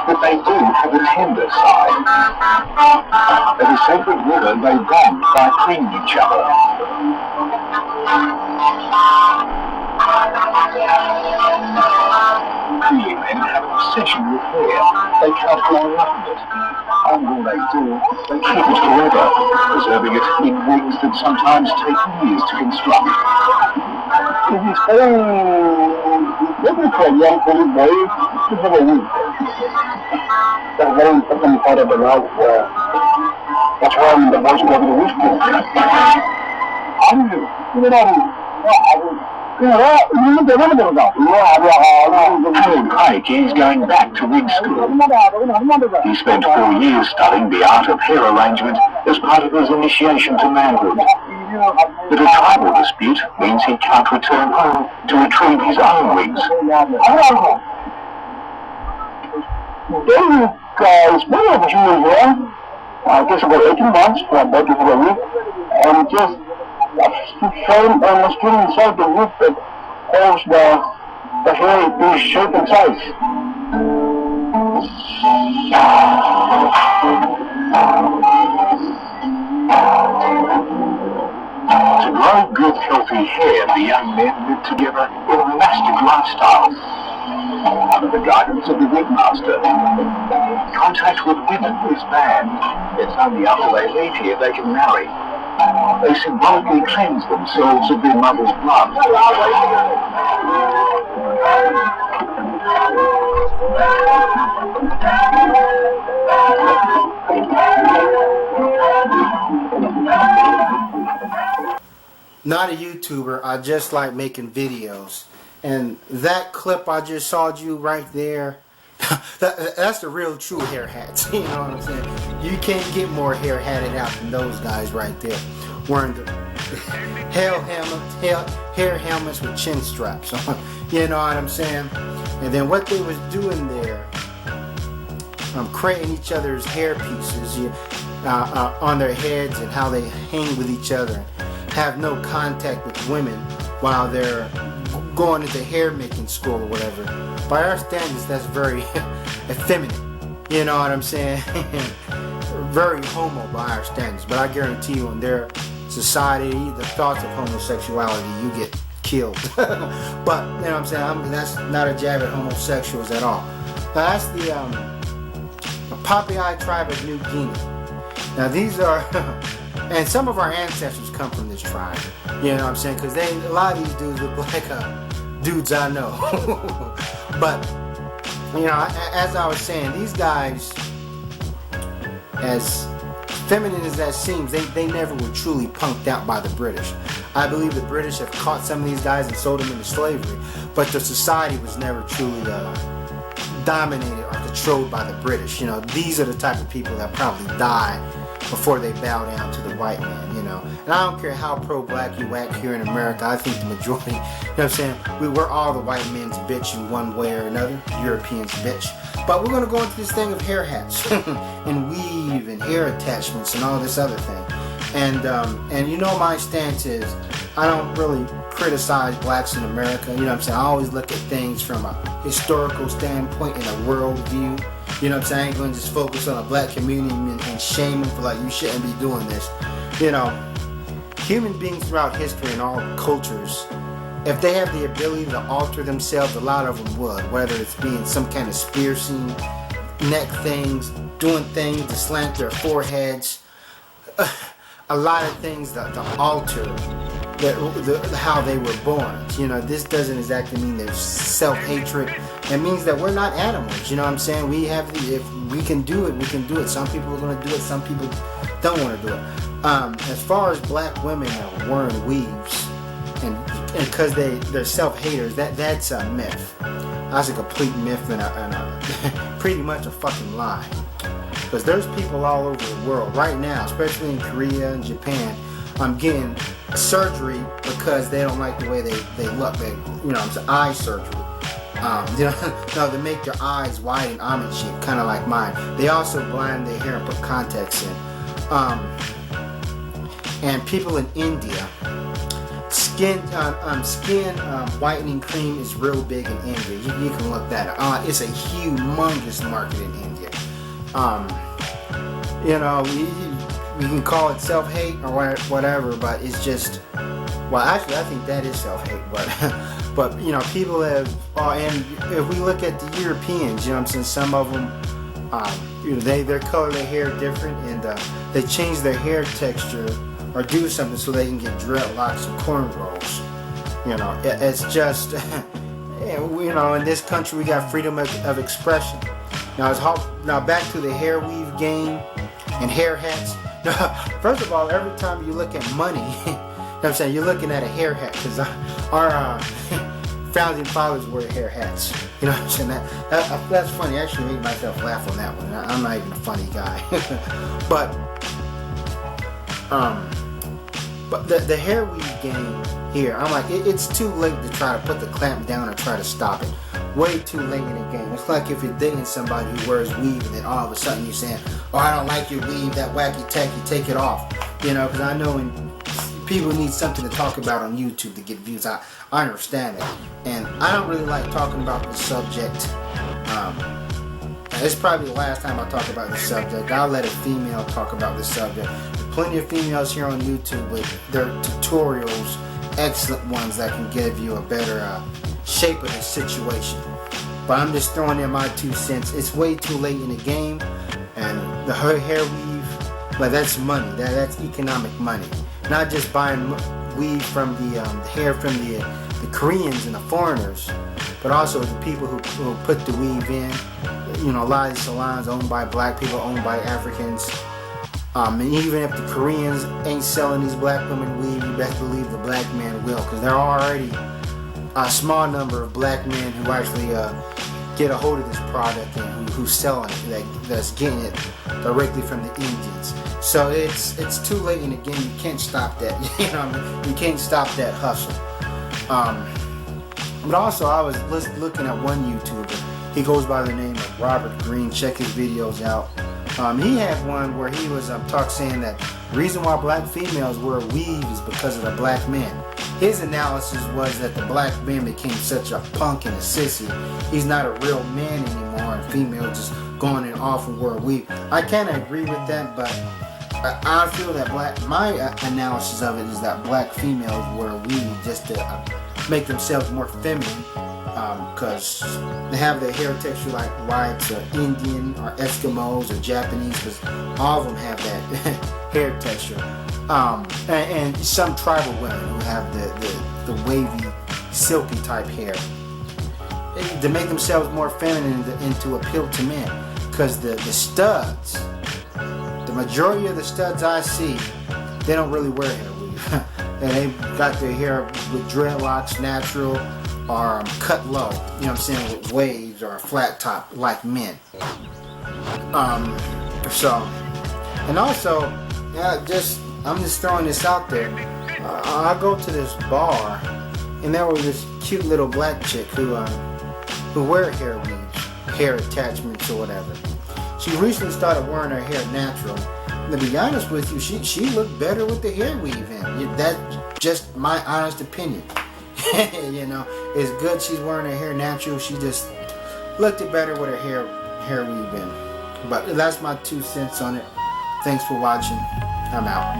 but they do have a tender side. At a sacred river, they bond by cleaning each other. Clearly, men have an obsession with hair. They can't grow enough of it. And all they do, they keep it forever, preserving it in wigs that sometimes take years to construct. It is very difficult for a young police boy to have a wig. That's a very important part of the life. That's why the boys go to the wig school. Harold Pike is going back to wig school. He spent 4 years studying the art of hair arrangement as part of his initiation to manhood. But a tribal dispute means he can't return home to retrieve his own wigs. I guess about 18 months for about to have a wig, and just showing on the skin inside the wig that holds the hair is shape and size. To grow good, healthy hair, the young men live together in a monastic lifestyle, under the guidance of the wigmaster. Contact with women is banned. It's only after they leave here they can marry. They symbolically cleanse themselves of their mother's blood. Not a YouTuber, I just like making videos. And that clip I just showed you right there, that's the real true hair hats. You know what I'm saying? You can't get more hair hatted out than those guys right there, wearing the hair helmets with chin straps on. You know what I'm saying? And then what they was doing there, creating each other's hair pieces on their heads and how they hang with each other, have no contact with women while they're going into hair making school or whatever. By our standards, that's very effeminate. You know what I'm saying? Very homo by our standards. But I guarantee you, in their society, the thoughts of homosexuality, you get killed. But you know what I'm saying? That's not a jab at homosexuals at all. Now that's the Papiai tribe of New Guinea. Now these are, and some of our ancestors come from this tribe. You know what I'm saying? Because a lot of these dudes look like dudes I know. But you know, as I was saying, these guys, as feminine as that seems, they never were truly punked out by the British. I believe the British have caught some of these guys and sold them into slavery, but the society was never truly dominated or controlled by the British. You know, these are the type of people that probably die before they bow down to the white man, you know. And I don't care how pro-black you act here in America, I think the majority, you know what I'm saying, we're all the white men's bitch in one way or another, Europeans bitch. But we're going to go into this thing of hair hats and weave and hair attachments and all this other thing. And you know my stance is, I don't really criticize blacks in America, you know what I'm saying. I always look at things from a historical standpoint and a world view. You know what I'm saying? I ain't going to just focus on a black community and shame them for like, you shouldn't be doing this. You know, human beings throughout history and all cultures, if they have the ability to alter themselves, a lot of them would. Whether it's being some kind of piercing, neck things, doing things to slant their foreheads, a lot of things to alter how they were born. You know, this doesn't exactly mean there's self-hatred. It means that we're not animals. You know what I'm saying? If we can do it, we can do it. Some people are going to do it. Some people don't want to do it. As far as black women are wearing weaves, and because they're self-haters, that's a myth. That's a complete myth and a pretty much a fucking lie. Because there's people all over the world right now, especially in Korea and Japan, getting surgery because they don't like the way they look. You know, it's eye surgery. You know, no, they make their eyes wide and almond shaped, kind of like mine. They also blind their hair and put contacts in. And people in India skin whitening cream is real big in India. You can look that up. It's a humongous market in India. You know, we can call it self-hate or whatever, but it's just, well, actually, I think that is self-hate, but you know, people have, and if we look at the Europeans, you know what I'm saying, some of them, you know, they color their hair different, and they change their hair texture or do something so they can get dreadlocks and cornrows. You know, it's just, you know, in this country we got freedom of expression. Now back to the hair weave game and hair hats. First of all, every time you look at money, you know what I'm saying, you're looking at a hair hat, because our founding fathers wore hair hats. You know what I'm saying? That's funny. I actually made myself laugh on that one. I'm not even a funny guy. But the hair weave game here, I'm like, it's too late to try to put the clamp down or try to stop it. Way too late in the game. It's like if you're dating somebody who wears weave and then all of a sudden you're saying, oh, I don't like your weave, that wacky tacky, take it off. You know, because I know when people need something to talk about on YouTube to get views, I understand it. And I don't really like talking about the subject. It's probably the last time I talk about the subject. I'll let a female talk about the subject. Plenty of females here on YouTube with their tutorials, excellent ones that can give you a better shape of the situation. But I'm just throwing in my 2 cents. It's way too late in the game, and the hair weave, like, that's money. That's economic money. Not just buying weave from the hair from the Koreans and the foreigners, but also the people who put the weave in. You know, a lot of these salons owned by black people, owned by Africans. And even if the Koreans ain't selling these black women weave, you best believe the black man will, because there are already a small number of black men who actually get a hold of this product and who's selling it, that's getting it directly from the Indians. So it's too late in the game. You can't stop that. You know, you can't stop that hustle. But also, I was looking at one YouTuber. He goes by the name of Robert Green. Check his videos out. He had one where he was saying that the reason why black females wear weave is because of the black man. His analysis was that the black man became such a punk and a sissy. He's not a real man anymore, and females just going in off and wear weave. I kind of agree with that, but I feel that my analysis of it is that black females wear weave just to make themselves more feminine, because they have their hair texture like whites or Indian or Eskimos or Japanese, because all of them have that hair texture. And some tribal women who have the wavy, silky type hair, to make themselves more feminine and to appeal to men. Because the studs, the majority of the studs I see, they don't really wear hair weave. And they got their hair with dreadlocks, natural, or cut low, you know what I'm saying, with waves or a flat top like men. And also, I'm just throwing this out there. I go to this bar, and there was this cute little black chick who wear hair weaves, hair attachments or whatever. She recently started wearing her hair natural. And to be honest with you, she looked better with the hair weave in. That's just my honest opinion. You know, it's good she's wearing her hair natural. She just looked it better with her hair weave in. But that's my 2 cents on it. Thanks for watching. I'm out.